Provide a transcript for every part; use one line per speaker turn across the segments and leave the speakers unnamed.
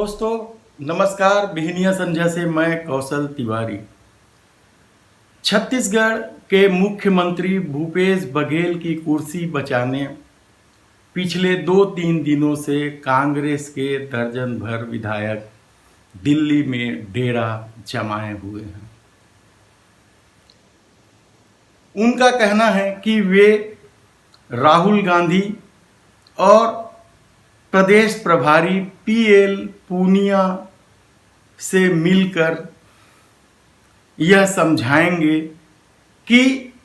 दोस्तों नमस्कार। बिहनिया संध्या से मैं कौशल तिवारी। छत्तीसगढ़ के मुख्यमंत्री भूपेश बघेल की कुर्सी बचाने पिछले 2-3 दिनों से कांग्रेस के दर्जन भर विधायक दिल्ली में डेरा जमाए हुए हैं। उनका कहना है कि वे राहुल गांधी और प्रदेश प्रभारी पीएल पूनिया से मिलकर यह समझाएंगे कि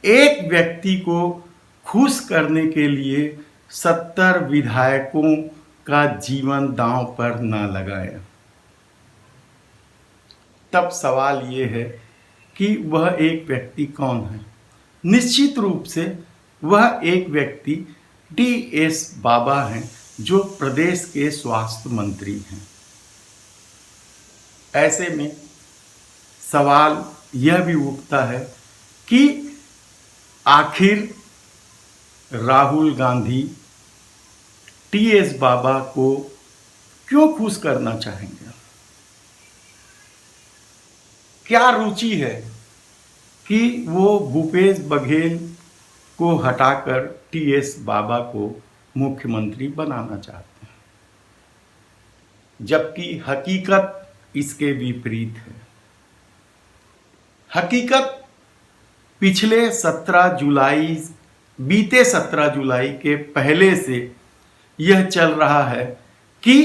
एक व्यक्ति को खुश करने के लिए 70 विधायकों का जीवन दांव पर न लगाएं। तब सवाल ये है कि वह एक व्यक्ति कौन है। निश्चित रूप से वह एक व्यक्ति डी.एस. बाबा हैं, जो प्रदेश के स्वास्थ्य मंत्री हैं। ऐसे में सवाल यह भी उठता है कि आखिर राहुल गांधी टी.एस. बाबा को क्यों खुश करना चाहेंगे। क्या रुचि है कि वो भूपेश बघेल को हटाकर टी.एस. बाबा को मुख्यमंत्री बनाना चाहते हैं, जबकि हकीकत इसके विपरीत है। हकीकत बीते 17 जुलाई के पहले से यह चल रहा है कि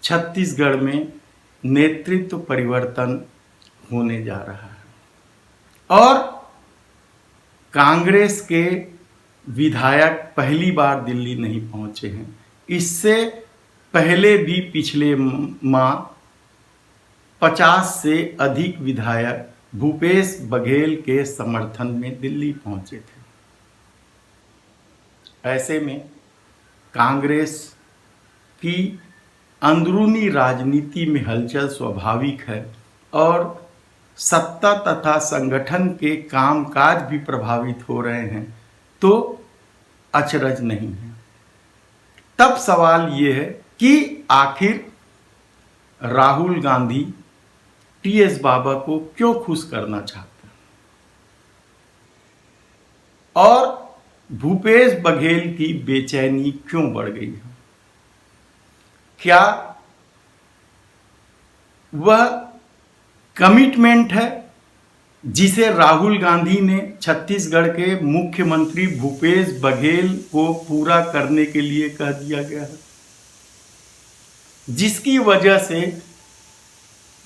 छत्तीसगढ़ में नेतृत्व परिवर्तन होने जा रहा है और कांग्रेस के विधायक पहली बार दिल्ली नहीं पहुंचे हैं। इससे पहले भी पिछले माह 50 से अधिक विधायक भूपेश बघेल के समर्थन में दिल्ली पहुंचे थे। ऐसे में कांग्रेस की अंदरूनी राजनीति में हलचल स्वाभाविक है और सत्ता तथा संगठन के कामकाज भी प्रभावित हो रहे हैं, तो अचरज नहीं है। तब सवाल ये है कि आखिर राहुल गांधी टी.एस. बाबा को क्यों खुश करना चाहते हैं और भूपेश बघेल की बेचैनी क्यों बढ़ गई है। क्या वह कमिटमेंट है जिसे राहुल गांधी ने छत्तीसगढ़ के मुख्यमंत्री भूपेश बघेल को पूरा करने के लिए कह दिया गया है, जिसकी वजह से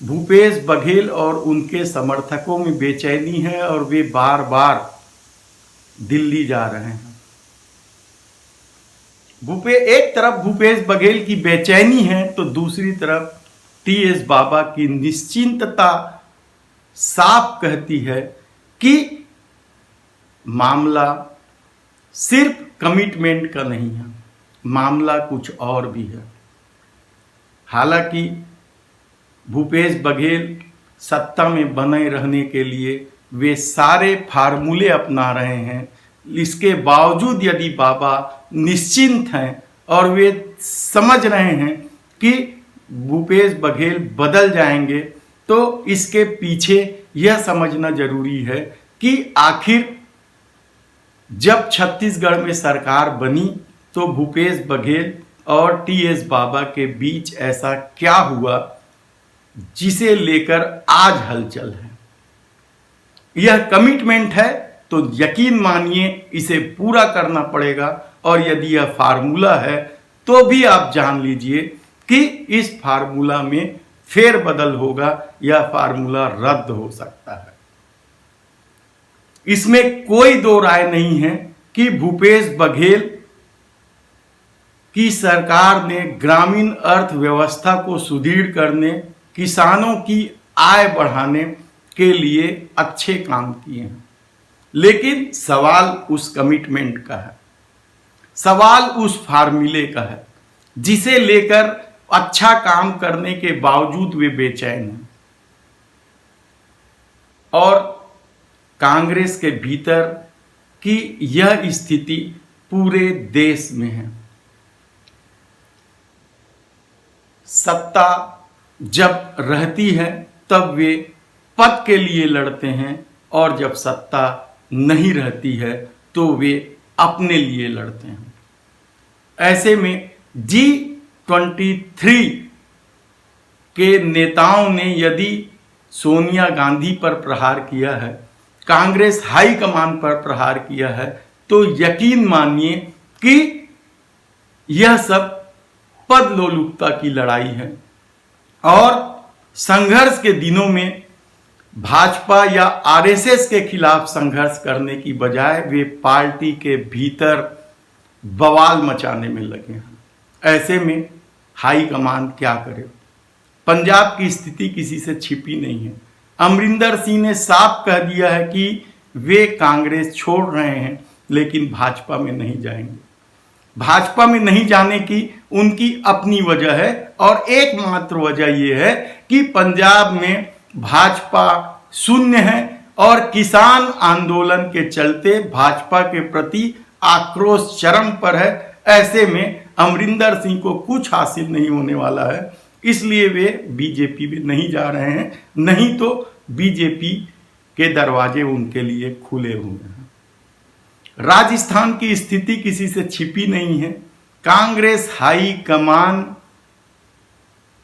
भूपेश बघेल और उनके समर्थकों में बेचैनी है और वे बार बार दिल्ली जा रहे हैं। एक तरफ भूपेश बघेल की बेचैनी है तो दूसरी तरफ टी.एस. बाबा की निश्चिंतता साफ कहती है कि मामला सिर्फ कमिटमेंट का नहीं है, मामला कुछ और भी है। हालांकि भूपेश बघेल सत्ता में बने रहने के लिए वे सारे फार्मूले अपना रहे हैं, इसके बावजूद यदि बाबा निश्चिंत हैं और वे समझ रहे हैं कि भूपेश बघेल बदल जाएंगे, तो इसके पीछे यह समझना जरूरी है कि आखिर जब छत्तीसगढ़ में सरकार बनी तो भूपेश बघेल और टी.एस. बाबा के बीच ऐसा क्या हुआ जिसे लेकर आज हलचल है। यह कमिटमेंट है तो यकीन मानिए इसे पूरा करना पड़ेगा, और यदि यह फार्मूला है तो भी आप जान लीजिए कि इस फार्मूला में फेरबदल होगा या फार्मूला रद्द हो सकता है। इसमें कोई दो राय नहीं है कि भूपेश बघेल की सरकार ने ग्रामीण अर्थव्यवस्था को सुदृढ़ करने, किसानों की आय बढ़ाने के लिए अच्छे काम किए हैं, लेकिन सवाल उस कमिटमेंट का है, सवाल उस फार्मूले का है जिसे लेकर अच्छा काम करने के बावजूद वे बेचैन हैं। और कांग्रेस के भीतर की यह स्थिति पूरे देश में है। सत्ता जब रहती है तब वे पद के लिए लड़ते हैं, और जब सत्ता नहीं रहती है तो वे अपने लिए लड़ते हैं। ऐसे में G23 के नेताओं ने यदि सोनिया गांधी पर प्रहार किया है, कांग्रेस हाईकमान पर प्रहार किया है, तो यकीन मानिए कि यह सब पदलोलुपता की लड़ाई है। और संघर्ष के दिनों में भाजपा या आरएसएस के खिलाफ संघर्ष करने की बजाय वे पार्टी के भीतर बवाल मचाने में लगे हैं। ऐसे में हाईकमान क्या करे? पंजाब की स्थिति किसी से छिपी नहीं है। अमरिंदर सिंह ने साफ कह दिया है कि वे कांग्रेस छोड़ रहे हैं, लेकिन भाजपा में नहीं जाएंगे। भाजपा में नहीं जाने की उनकी अपनी वजह है, और एकमात्र वजह यह है कि पंजाब में भाजपा शून्य है और किसान आंदोलन के चलते भाजपा के प्रति आक्रोश चरम पर है। ऐसे में अमरिंदर सिंह को कुछ हासिल नहीं होने वाला है, इसलिए वे बीजेपी में नहीं जा रहे हैं, नहीं तो बीजेपी के दरवाजे उनके लिए खुले हुए हैं। राजस्थान की स्थिति किसी से छिपी नहीं है। कांग्रेस हाई कमान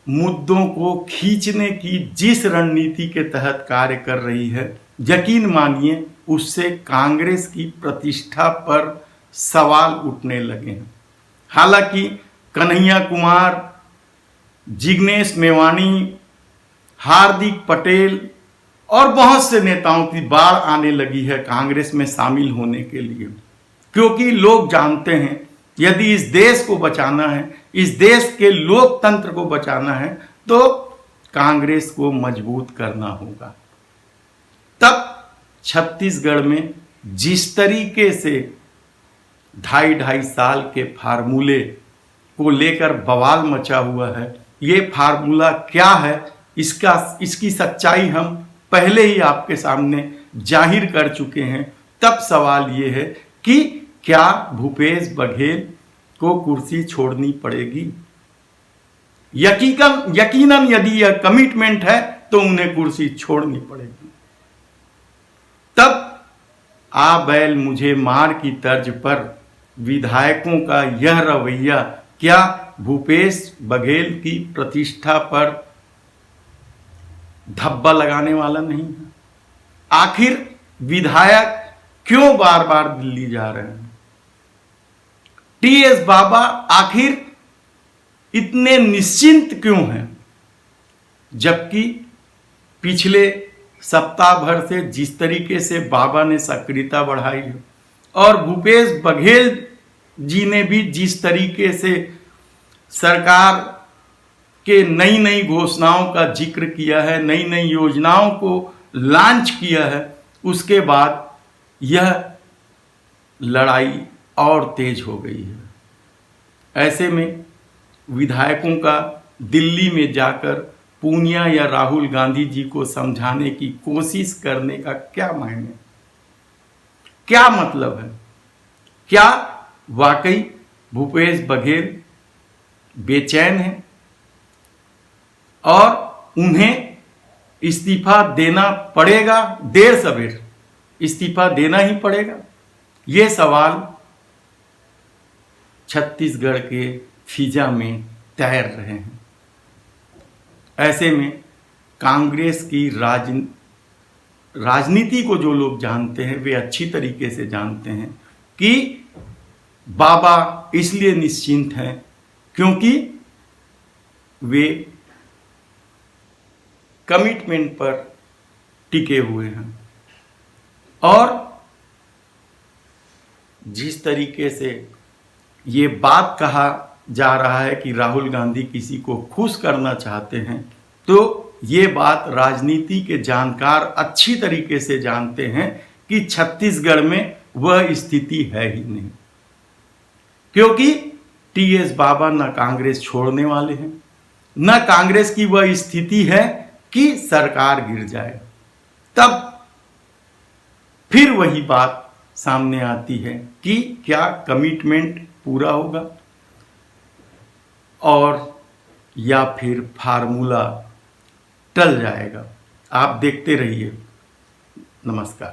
मुद्दों को खींचने की जिस रणनीति के तहत कार्य कर रही है, यकीन मानिए उससे कांग्रेस की प्रतिष्ठा पर सवाल उठने लगे हैं। हालांकि कन्हैया कुमार, जिग्नेश मेवानी, हार्दिक पटेल और बहुत से नेताओं की बाढ़ आने लगी है कांग्रेस में शामिल होने के लिए, क्योंकि लोग जानते हैं यदि इस देश को बचाना है, इस देश के लोकतंत्र को बचाना है, तो कांग्रेस को मजबूत करना होगा। तब छत्तीसगढ़ में जिस तरीके से 2.5 साल के फार्मूले को लेकर बवाल मचा हुआ है, ये फार्मूला क्या है, इसकी सच्चाई हम पहले ही आपके सामने जाहिर कर चुके हैं। तब सवाल ये है कि क्या भूपेश बघेल को कुर्सी छोड़नी पड़ेगी? यकीनन यदि यह कमिटमेंट है तो उन्हें कुर्सी छोड़नी पड़ेगी। तब आ बैल मुझे मार की तर्ज पर विधायकों का यह रवैया क्या भूपेश बघेल की प्रतिष्ठा पर धब्बा लगाने वाला नहीं है? आखिर विधायक क्यों बार बार दिल्ली जा रहे हैं? टीएस बाबा आखिर इतने निश्चिंत क्यों हैं, जबकि पिछले सप्ताह भर से जिस तरीके से बाबा ने सक्रियता बढ़ाई है और भूपेश बघेल जी ने भी जिस तरीके से सरकार के नई नई घोषणाओं का जिक्र किया है, नई नई योजनाओं को लॉन्च किया है, उसके बाद यह लड़ाई और तेज हो गई है। ऐसे में विधायकों का दिल्ली में जाकर पूनिया या राहुल गांधी जी को समझाने की कोशिश करने का क्या मायने, क्या मतलब है? क्या वाकई भूपेश बघेल बेचैन है और उन्हें इस्तीफा देना पड़ेगा? देर सवेर इस्तीफा देना ही पड़ेगा? ये सवाल छत्तीसगढ़ के फिजा में तैर रहे हैं। ऐसे में कांग्रेस की राजनीति को जो लोग जानते हैं वे अच्छी तरीके से जानते हैं कि बाबा इसलिए निश्चिंत हैं क्योंकि वे कमिटमेंट पर टिके हुए हैं। और जिस तरीके से ये बात कहा जा रहा है कि राहुल गांधी किसी को खुश करना चाहते हैं, तो ये बात राजनीति के जानकार अच्छी तरीके से जानते हैं कि छत्तीसगढ़ में वह स्थिति है ही नहीं, क्योंकि टीएस बाबा न कांग्रेस छोड़ने वाले हैं, न कांग्रेस की वह स्थिति है कि सरकार गिर जाए। तब फिर वही बात सामने आती है कि क्या कमिटमेंट पूरा होगा और या फिर फार्मूला टल जाएगा। आप देखते रहिए। नमस्कार।